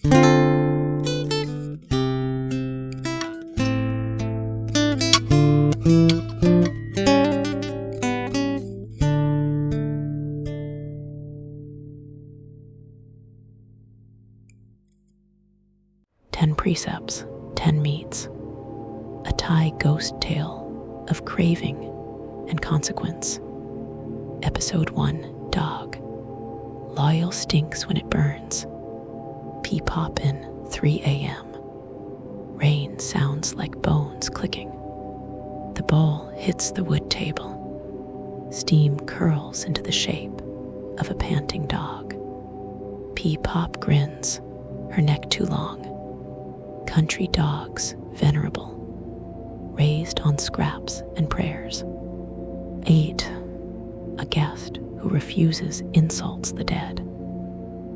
10 Precepts, 10 Meats, a Thai ghost tale of craving and consequence. Episode 1, Dog. Loyal stinks when it burns. Pea pop in 3 a.m. Rain sounds like bones clicking. The bowl hits the wood table. Steam curls into the shape of a panting dog. Pea pop grins, her neck too long. Country dogs, venerable, raised on scraps and prayers. 8. A guest who refuses insults the dead.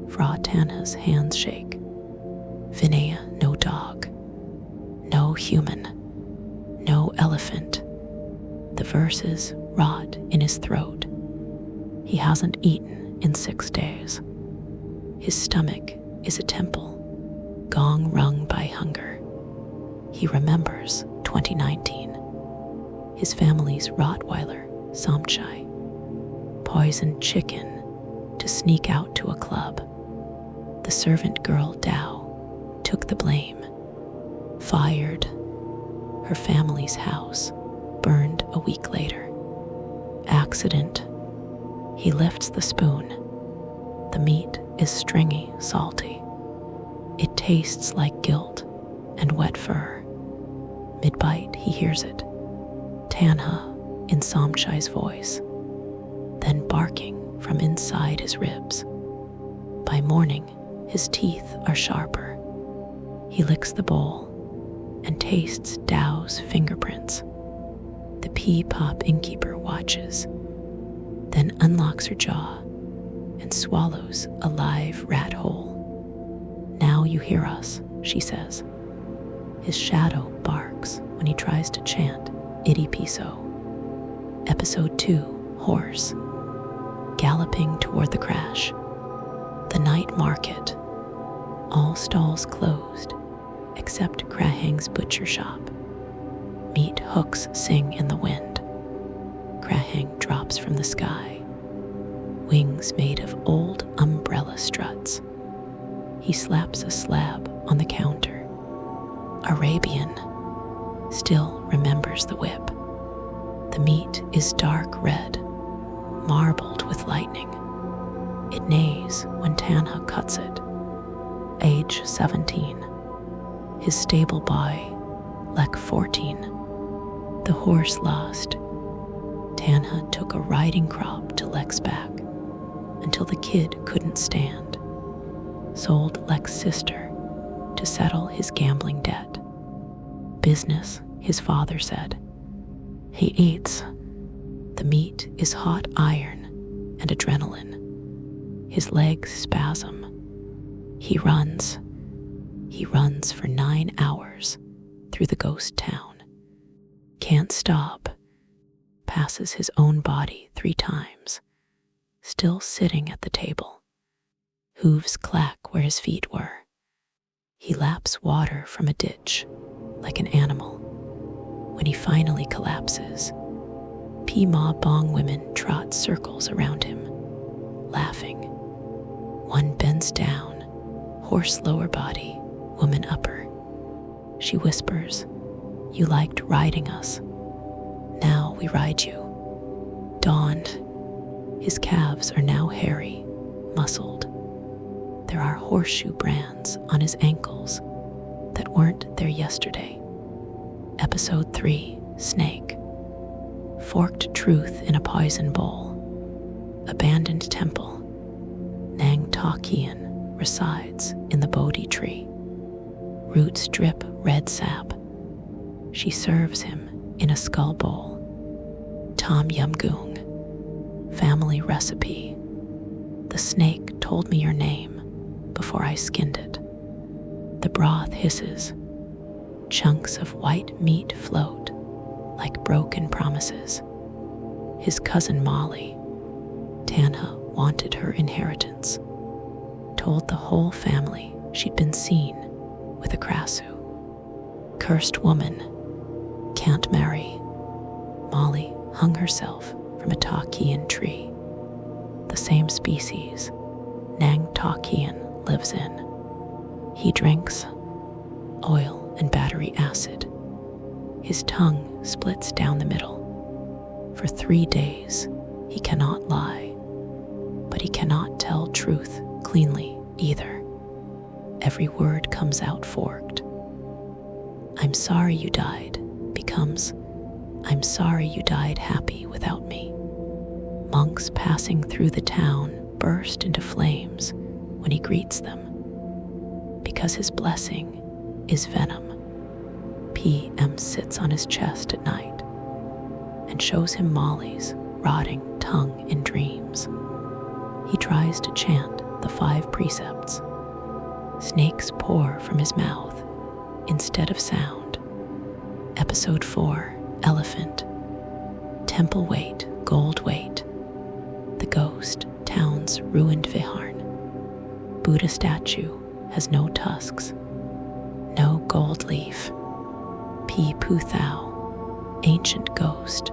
Fra Tanha's hands shake. Vinaya, no dog, no human, no elephant. The verses rot in his throat. He hasn't eaten in 6 days. His stomach is a temple, gong rung by hunger. He remembers 2019. His family's Rottweiler, Samchai, poisoned chicken to sneak out to a club. The servant girl Dao took the blame. Fired. Her family's house burned a week later. Accident. He lifts the spoon. The meat is stringy, salty. It tastes like guilt and wet fur. Mid-bite, he hears it. Tanha in Samchai's voice, then barking from inside his ribs. By morning, his teeth are sharper. He licks the bowl and tastes Dao's fingerprints. The pea pop innkeeper watches, then unlocks her jaw and swallows a live rat whole. Now you hear us, she says. His shadow barks when he tries to chant Iti Piso. Episode 2, Horse. Galloping toward the crash. The night market. All stalls closed, except Krahang's butcher shop. Meat hooks sing in the wind. Krahang drops from the sky. Wings made of old umbrella struts. He slaps a slab on the counter. Arabian still remembers the whip. The meat is dark red, marbled with lightning. It neighs when Tanha cuts it. Age 17. His stable boy, Lek 14. The horse lost. Tanha took a riding crop to Lek's back until the kid couldn't stand. Sold Lek's sister to settle his gambling debt. Business, his father said. He eats. The meat is hot iron and adrenaline. His legs spasm. He runs. He runs for 9 hours through the ghost town. Can't stop. Passes his own body 3 times. Still sitting at the table. Hooves clack where his feet were. He laps water from a ditch like an animal. When he finally collapses, Pima Bong women trot circles around him, laughing. One bends down, horse lower body, woman upper. She whispers, "You liked riding us. Now we ride you." Dawned. His calves are now hairy, muscled. There are horseshoe brands on his ankles that weren't there yesterday. Episode 3, Snake. Forked truth in a poison bowl. Abandoned temple. Nang Takian resides in the Bodhi tree. Roots drip red sap. She serves him in a skull bowl. Tom Yum Goong. Family recipe. The snake told me your name before I skinned it. The broth hisses. Chunks of white meat float like broken promises. His cousin Molly, Tanha wanted her inheritance, told the whole family she'd been seen with a Krasu. Cursed woman, can't marry. Molly hung herself from a Takian tree, the same species Nang Takian lives in. He drinks oil and battery acid. His tongue splits down the middle. For 3 days, he cannot lie, but he cannot tell truth cleanly either. Every word comes out forked. I'm sorry you died becomes, I'm sorry you died happy without me. Monks passing through the town burst into flames when he greets them, because his blessing is venom. PM sits on his chest at night and shows him Molly's rotting tongue in dreams. He tries to chant the 5 precepts. Snakes pour from his mouth instead of sound. Episode 4, Elephant. Temple weight, gold weight. The ghost town's ruined viharn. Buddha statue has no tusks, no gold leaf. P. Puthau, ancient ghost,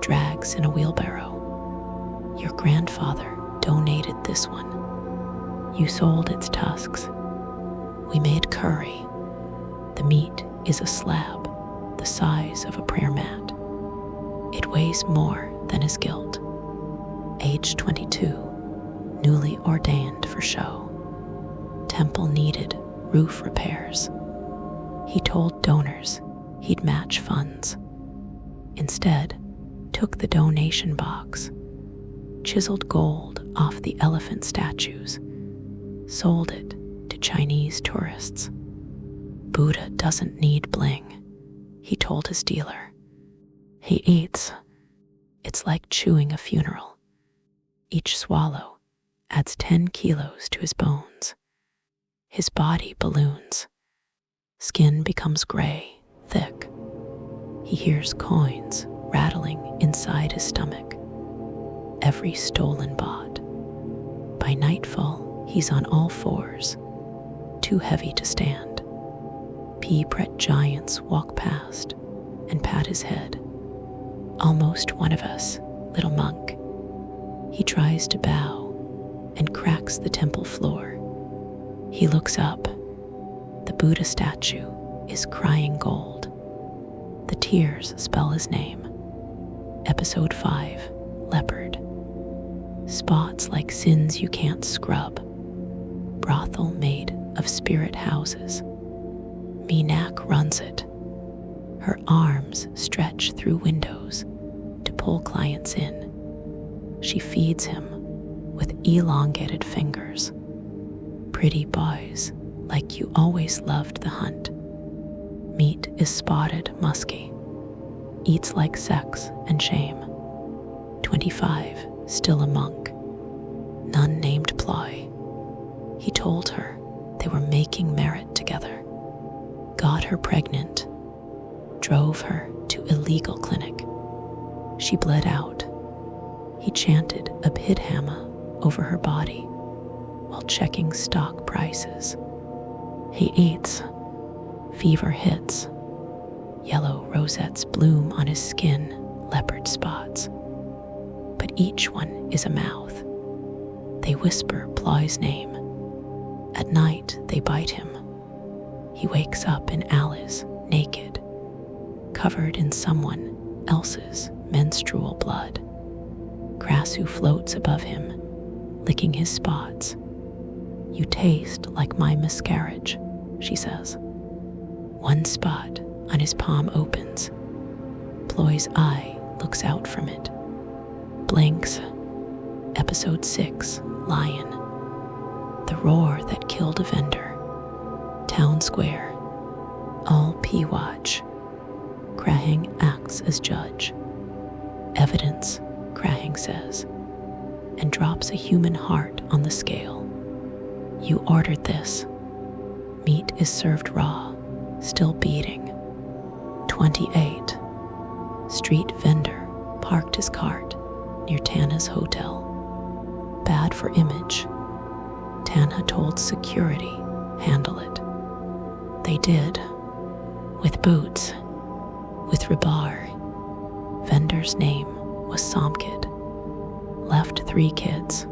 drags in a wheelbarrow. Your grandfather donated this one. You sold its tusks. We made curry. The meat is a slab the size of a prayer mat. It weighs more than his guilt. Age 22, newly ordained for show. Temple needed roof repairs. He told donors he'd match funds. Instead, took the donation box, chiseled gold off the elephant statues, sold it to Chinese tourists. Buddha doesn't need bling, he told his dealer. He eats. It's like chewing a funeral. Each swallow adds 10 kilos to his bones. His body balloons. Skin becomes gray, thick. He hears coins rattling inside his stomach. Every stolen bought. By nightfall, he's on all fours, too heavy to stand. Pea-pret giants walk past and pat his head. Almost one of us, little monk. He tries to bow and cracks the temple floor. He looks up. The Buddha statue is crying gold. The tears spell his name. Episode 5, Leopard. Spots like sins you can't scrub. Brothel made of spirit houses. Minak runs it. Her arms stretch through windows to pull clients in. She feeds him with elongated fingers. Pretty boys, like you always loved the hunt. Meat is spotted, musky. Eats like sex and shame. 25, still a monk. None named Ploy. He told her they were making merit together. Got her pregnant. Drove her to illegal clinic. She bled out. He chanted Abhidhamma over her body while checking stock prices. He eats. Fever hits. Yellow rosettes bloom on his skin, leopard spots. But each one is a mouth. They whisper Ploy's name. At night, they bite him. He wakes up in alleys, naked, covered in someone else's menstrual blood. Krasu floats above him, licking his spots. You taste like my miscarriage, she says. One spot on his palm opens. Ploy's eye looks out from it. Blinks. Episode 6, Lion. The roar that killed a vendor. Town square. All P-watch. Krahing acts as judge. Evidence, Krahing says, and drops a human heart on the scale. You ordered this. Meat is served raw, still beating. 28. Street vendor parked his cart near Tana's hotel. Bad for image. Tana told security handle it. They did. With boots, with rebar. Vendor's name was Somkid. Left 3 kids.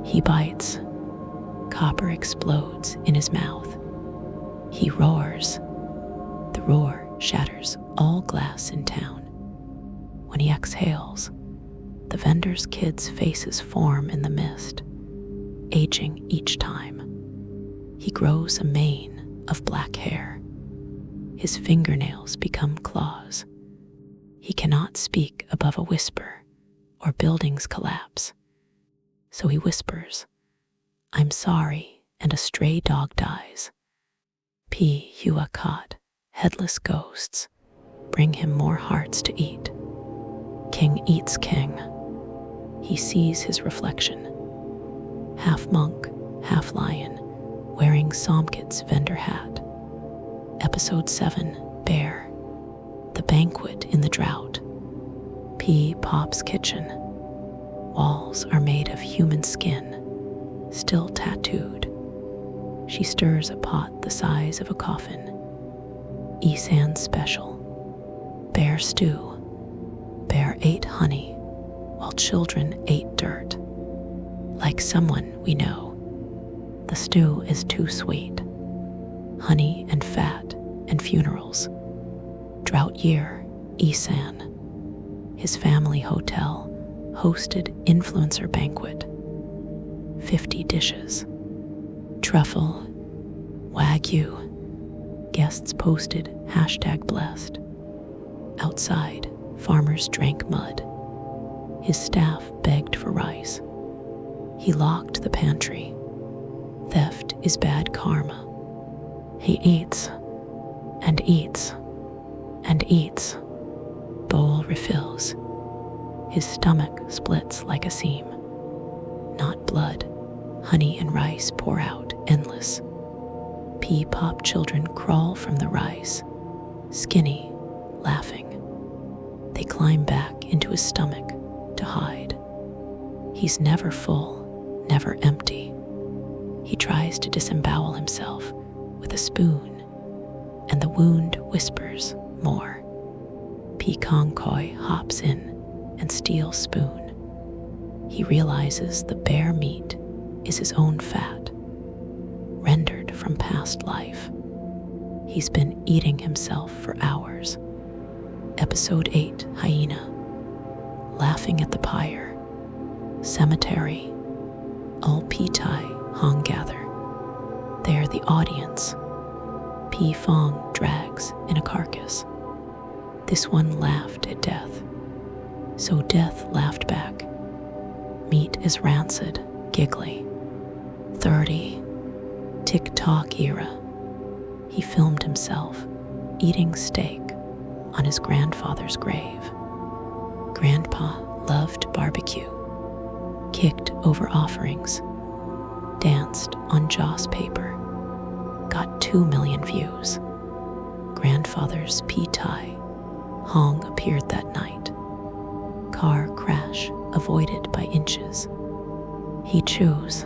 He bites. Copper explodes in his mouth. He roars. The roar shatters all glass in town. When he exhales, the vendor's kids' faces form in the mist, aging each time. He grows a mane of black hair. His fingernails become claws. He cannot speak above a whisper, or buildings collapse. So he whispers, "I'm sorry," and a stray dog dies. P. Hua caught, headless ghosts, bring him more hearts to eat. King eats king. He sees his reflection. Half monk, half lion, wearing Somkid's vendor hat. Episode 7, Bear. The banquet in the drought. P. Pop's kitchen. Walls are made of human skin, still tattooed. She stirs a pot the size of a coffin. Isan special. Bear stew. Bear ate honey, while children ate dirt. Like someone we know. The stew is too sweet. Honey and fat and funerals. Drought year, Isan. His family hotel hosted influencer banquet. 50 dishes. Truffle, Wagyu. Guests posted #blessed. Outside, farmers drank mud. His staff begged for rice. He locked the pantry. Theft is bad karma. He eats and eats and eats. Bowl refills. His stomach splits like a seam. Not blood, honey and rice pour out endless. Pea-pop children crawl from the rice, skinny, laughing. They climb back into his stomach to hide. He's never full, never empty. He tries to disembowel himself with a spoon, and the wound whispers more. Pecan Koi hops in and steals spoon. He realizes the bare meat is his own fat, rendered from past life. He's been eating himself for hours. Episode 8, Hyena. Laughing at the pyre. Cemetery. All Pitai Hong gather. They are the audience. Pi Fong drags in a carcass. This one laughed at death, so death laughed back. Meat is rancid, giggly. 30. TikTok era. He filmed himself eating steak on his grandfather's grave. Grandpa loved barbecue, kicked over offerings, danced on joss paper, got 2 million views. Grandfather's Pitai Hong appeared that night. Car crash avoided by inches. He chews.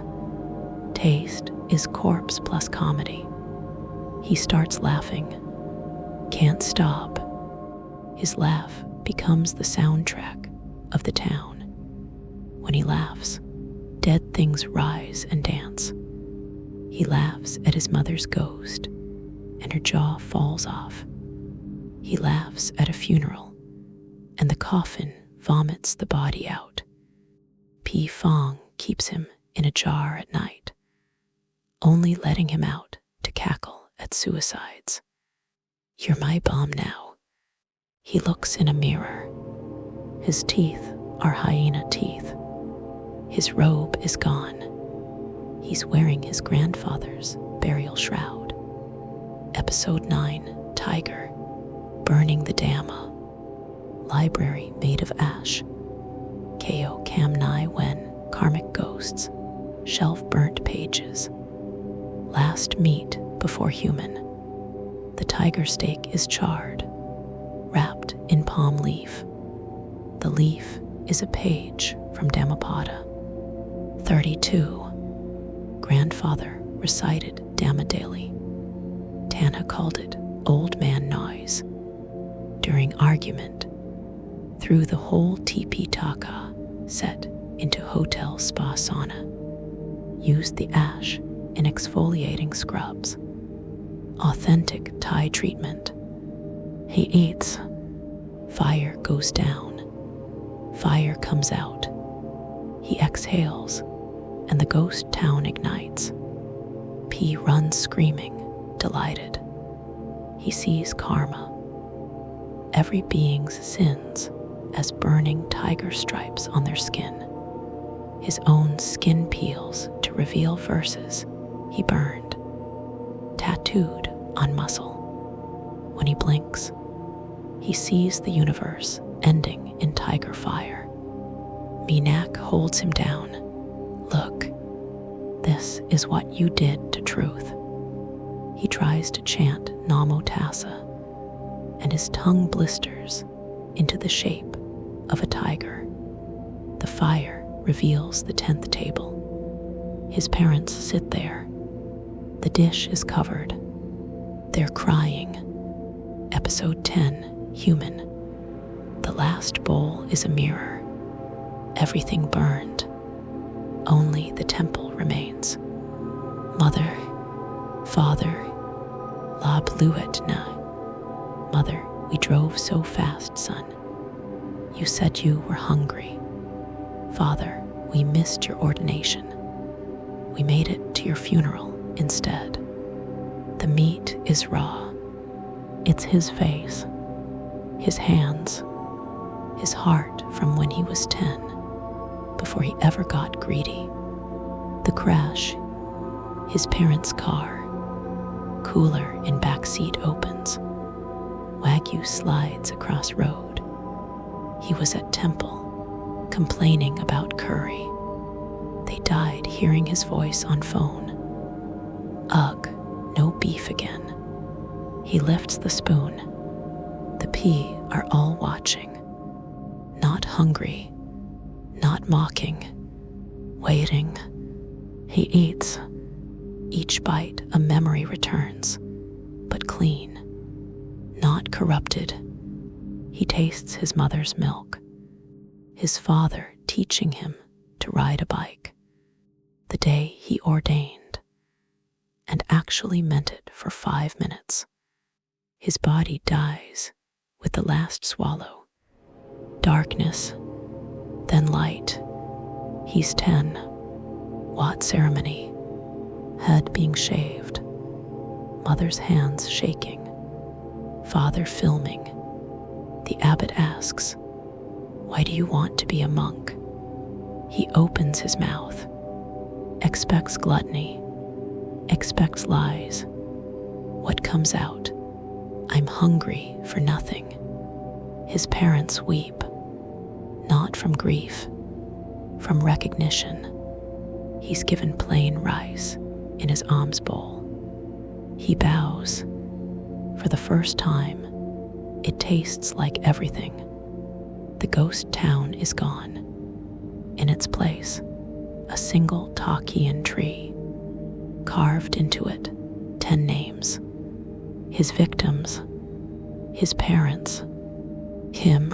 Taste is corpse plus comedy. He starts laughing. Can't stop. His laugh becomes the soundtrack of the town. When he laughs, dead things rise and dance. He laughs at his mother's ghost, and her jaw falls off. He laughs at a funeral, and the coffin vomits the body out. Pi Fong keeps him in a jar at night, only letting him out to cackle at suicides. You're my bomb now. He looks in a mirror. His teeth are hyena teeth. His robe is gone. He's wearing his grandfather's burial shroud. Episode 9, Tiger. Burning the Dhamma. Library made of ash. Ko Kam Nai Wen, karmic ghosts. Shelf burnt pages. Last meat before human. The tiger steak is charred, wrapped in palm leaf. The leaf is a page from Dhammapada. 32. Grandfather recited Dhamma daily. Tanha called it old man noise. During argument, threw the whole Tipitaka set into hotel spa sauna. Used the ash in exfoliating scrubs. Authentic Thai treatment. He eats. Fire goes down. Fire comes out. He exhales, and the ghost town ignites. P runs screaming, delighted. He sees karma. Every being's sins as burning tiger stripes on their skin. His own skin peels to reveal verses he burned, tattooed on muscle. When he blinks, he sees the universe ending in tiger fire. Minak holds him down. Look, this is what you did to truth. He tries to chant Namo Tassa, and his tongue blisters into the shape of a tiger. The fire reveals the 10th table. His parents sit there. The dish is covered. They're crying. Episode 10, Human. The last bowl is a mirror. Everything burned. Only the temple remains. Mother, father, la bluetna. Mother, we drove so fast, son. You said you were hungry. Father, we missed your ordination. We made it to your funeral instead. The meat is raw. It's his face, his hands, his heart from when he was 10, before he ever got greedy. The crash, his parents' car, cooler in backseat opens. Wagyu slides across road. He was at temple, complaining about curry. They died hearing his voice on phone. Ugh, no beef again. He lifts the spoon. The P are all watching. Not hungry, not mocking, waiting. He eats. Each bite a memory returns, but clean, not corrupted. He tastes his mother's milk, his father teaching him to ride a bike. The day he ordained, and actually meant it for 5 minutes. His body dies with the last swallow. Darkness, then light. He's 10. Wat ceremony. Head being shaved. Mother's hands shaking. Father filming. The abbot asks, "Why do you want to be a monk?" He opens his mouth. Expects gluttony. Expects lies. What comes out? I'm hungry for nothing. His parents weep. Not from grief, from recognition. He's given plain rice in his alms bowl. He bows. For the first time, it tastes like everything. The ghost town is gone. In its place, a single Takian tree. Carved into it, 10 names. His victims, his parents, him.